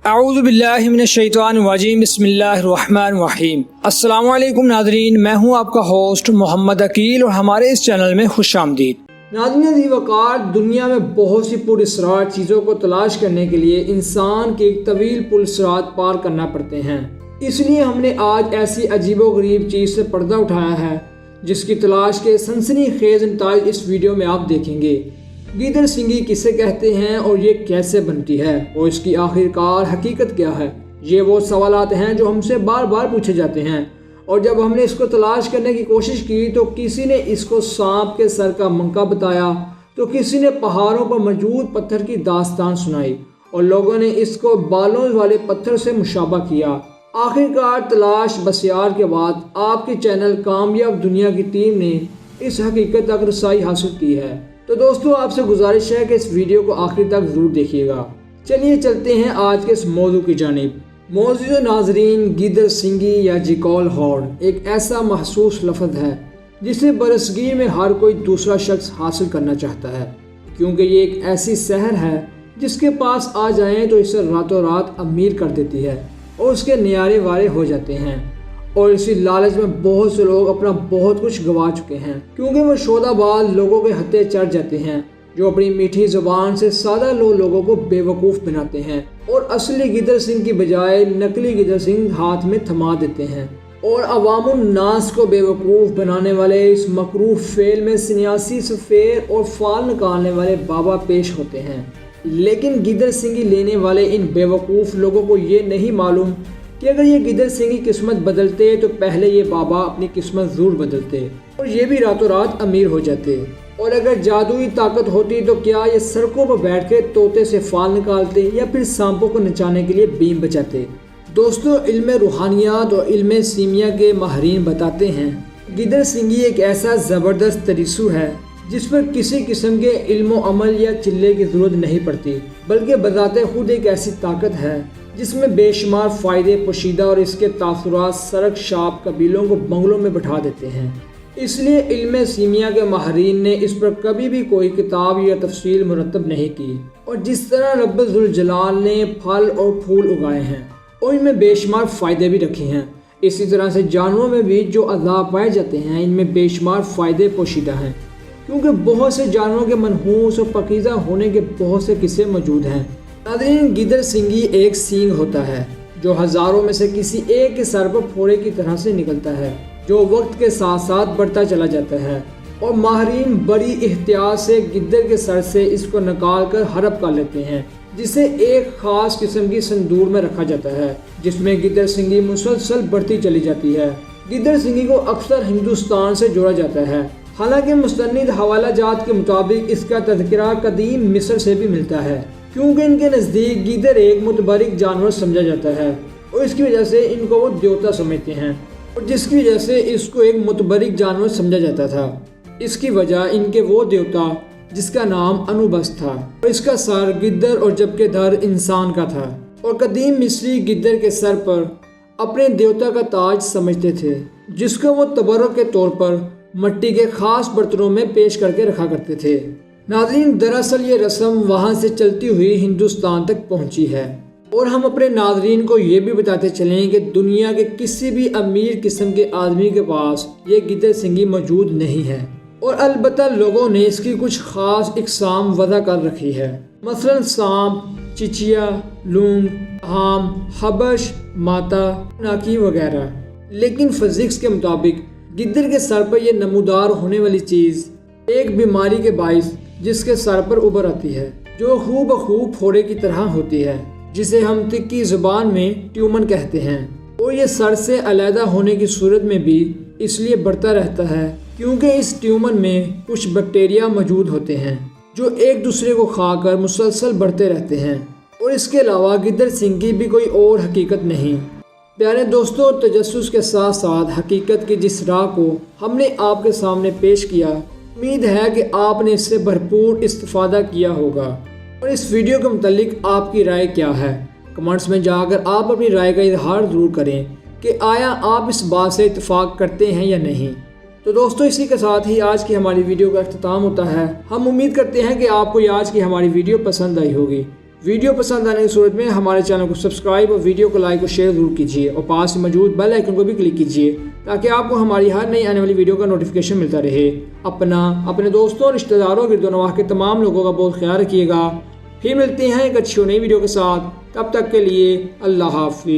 اعوذ باللہ من الشیطان الرجیم بسم اللہ الرحمن الرحیم۔ السلام علیکم ناظرین، میں ہوں آپ کا ہوسٹ محمد عقیل اور ہمارے اس چینل میں خوش آمدید۔ ناظرین ذی وقار، دنیا میں بہت سی پر اسرار چیزوں کو تلاش کرنے کے لیے انسان کے ایک طویل پل صراط پار کرنا پڑتے ہیں۔ اس لیے ہم نے آج ایسی عجیب و غریب چیز سے پردہ اٹھایا ہے جس کی تلاش کے سنسنی خیز نتائج اس ویڈیو میں آپ دیکھیں گے۔ گیدڑ سنگی کسے کہتے ہیں اور یہ کیسے بنتی ہے اور اس کی آخر کار حقیقت کیا ہے؟ یہ وہ سوالات ہیں جو ہم سے بار بار پوچھے جاتے ہیں، اور جب ہم نے اس کو تلاش کرنے کی کوشش کی تو کسی نے اس کو سانپ کے سر کا منکا بتایا، تو کسی نے پہاڑوں پر موجود پتھر کی داستان سنائی، اور لوگوں نے اس کو بالوں والے پتھر سے مشابہ کیا۔ آخر کار تلاش بسیار کے بعد آپ کے چینل کامیاب دنیا کی ٹیم نے اس حقیقت تک رسائی حاصل کی ہے۔ تو دوستو، آپ سے گزارش ہے کہ اس ویڈیو کو آخر تک ضرور دیکھیے گا۔ چلیے چلتے ہیں آج کے اس موضوع کی جانب۔ موضوع ناظرین، گیدڑ سنگی یا جیکال ہارن ایک ایسا محسوس لفظ ہے جسے برصغیر میں ہر کوئی دوسرا شخص حاصل کرنا چاہتا ہے، کیونکہ یہ ایک ایسی سحر ہے جس کے پاس آ جائیں تو اسے راتوں رات امیر کر دیتی ہے اور اس کے نیارے وارے ہو جاتے ہیں، اور اسی لالچ میں بہت سے لوگ اپنا بہت کچھ گوا چکے ہیں، کیونکہ وہ شودہ باز لوگوں کے ہتھے چڑھ جاتے ہیں جو اپنی میٹھی زبان سے سادہ لوگوں کو بے وقوف بناتے ہیں اور اصلی گیدڑ سنگھ کی بجائے نقلی گیدڑ سنگھ ہاتھ میں تھما دیتے ہیں، اور عوام الناس کو بے وقوف بنانے والے اس مکروہ فعل میں سنیاسی سفیر اور فال نکالنے والے بابا پیش ہوتے ہیں۔ لیکن گیدڑ سنگی لینے والے ان بے وقوف لوگوں کو یہ نہیں معلوم کہ اگر یہ گیدڑ سنگی قسمت بدلتے تو پہلے یہ بابا اپنی قسمت ضرور بدلتے اور یہ بھی راتوں رات امیر ہو جاتے، اور اگر جادوئی طاقت ہوتی تو کیا یہ سڑکوں پر بیٹھ کے طوطے سے فال نکالتے یا پھر سانپوں کو نچانے کے لیے بیم بجاتے؟ دوستو، علم روحانیات اور علم سیمیا کے ماہرین بتاتے ہیں گیدڑ سنگی ایک ایسا زبردست تریسو ہے جس پر کسی قسم کے علم و عمل یا چلے کی ضرورت نہیں پڑتی، بلکہ بذات خود ایک ایسی طاقت ہے جس میں بے شمار فائدے پوشیدہ اور اس کے تاثرات سرک شاپ قبیلوں کو بنگلوں میں بٹھا دیتے ہیں۔ اس لیے علم سیمیا کے ماہرین نے اس پر کبھی بھی کوئی کتاب یا تفصیل مرتب نہیں کی، اور جس طرح رب ذوالجلال نے پھل اور پھول اگائے ہیں اور ان میں بے شمار فائدے بھی رکھے ہیں، اسی طرح سے جانوروں میں بھی جو اعضاء پائے جاتے ہیں ان میں بے شمار فائدے پوشیدہ ہیں، کیونکہ بہت سے جانوروں کے منحوس اور پاکیزہ ہونے کے بہت سے قصے موجود ہیں۔ ناظرین، گیدڑ سنگی ایک سینگ ہوتا ہے جو ہزاروں میں سے کسی ایک کے سر پر پھوڑے کی طرح سے نکلتا ہے، جو وقت کے ساتھ ساتھ بڑھتا چلا جاتا ہے، اور ماہرین بڑی احتیاط سے گیدڑ کے سر سے اس کو نکال کر ہڑپ کر لیتے ہیں، جسے ایک خاص قسم کی صندوق میں رکھا جاتا ہے جس میں گیدڑ سنگی مسلسل بڑھتی چلی جاتی ہے۔ گیدڑ سنگی کو اکثر ہندوستان سے جوڑا جاتا ہے، حالانکہ مستند حوالہ جات کے مطابق اس کا تذکرہ قدیم مصر سے بھی ملتا ہے، کیونکہ ان کے نزدیک گیدڑ ایک متبرک جانور سمجھا جاتا ہے، اور اس کی وجہ سے ان کو وہ دیوتا سمجھتے ہیں، اور جس کی وجہ سے اس کو ایک متبرک جانور سمجھا جاتا تھا۔ اس کی وجہ ان کے وہ دیوتا جس کا نام انوبس تھا، اور اس کا سر گدڑ اور جبکہ دھر انسان کا تھا، اور قدیم مصری گدڑ کے سر پر اپنے دیوتا کا تاج سمجھتے تھے، جس کو وہ تبرک کے طور پر مٹی کے خاص برتنوں میں پیش کر کے رکھا کرتے تھے۔ ناظرین، دراصل یہ رسم وہاں سے چلتی ہوئی ہندوستان تک پہنچی ہے، اور ہم اپنے ناظرین کو یہ بھی بتاتے چلیں کہ دنیا کے کسی بھی امیر قسم کے آدمی کے پاس یہ گیدڑ سنگی موجود نہیں ہے، اور البتہ لوگوں نے اس کی کچھ خاص اقسام وضع کر رکھی ہے، مثلا سانپ، چچیا، لونگ، ہام، حبش، ماتا، ناکی وغیرہ۔ لیکن فزکس کے مطابق گیدڑ کے سر پر یہ نمودار ہونے والی چیز ایک بیماری کے باعث جس کے سر پر ابھر آتی ہے، جو ہو بخوب پھوڑے کی طرح ہوتی ہے، جسے ہم تکی زبان میں ٹیومن کہتے ہیں، اور یہ سر سے علیحدہ ہونے کی صورت میں بھی اس لیے بڑھتا رہتا ہے کیونکہ اس ٹیومن میں کچھ بیکٹیریا موجود ہوتے ہیں جو ایک دوسرے کو کھا کر مسلسل بڑھتے رہتے ہیں، اور اس کے علاوہ گیدڑ سنگھ کی بھی کوئی اور حقیقت نہیں۔ پیارے دوستوں، تجسس کے ساتھ ساتھ حقیقت کی جس راہ کو ہم نے آپ کے سامنے پیش کیا، امید ہے کہ آپ نے اس سے بھرپور استفادہ کیا ہوگا، اور اس ویڈیو کے متعلق آپ کی رائے کیا ہے؟ کمنٹس میں جا کر آپ اپنی رائے کا اظہار ضرور کریں کہ آیا آپ اس بات سے اتفاق کرتے ہیں یا نہیں۔ تو دوستو، اسی کے ساتھ ہی آج کی ہماری ویڈیو کا اختتام ہوتا ہے۔ ہم امید کرتے ہیں کہ آپ کو آج کی ہماری ویڈیو پسند آئی ہوگی۔ ویڈیو پسند آنے کی صورت میں ہمارے چینل کو سبسکرائب اور ویڈیو کو لائک اور شیئر ضرور کیجیے اور پاس میں موجود بیل آئیکن کو بھی کلک کیجیے تاکہ آپ کو ہماری ہر نئی آنے والی ویڈیو کا نوٹیفیکیشن ملتا رہے۔ اپنے دوستوں اور رشتہ داروں گرد و نواح کے تمام لوگوں کا بہت خیال رکھیے گا۔ پھر ملتے ہیں ایک اچھی اور نئی ویڈیو کے ساتھ، تب تک کے لیے اللہ حافظ۔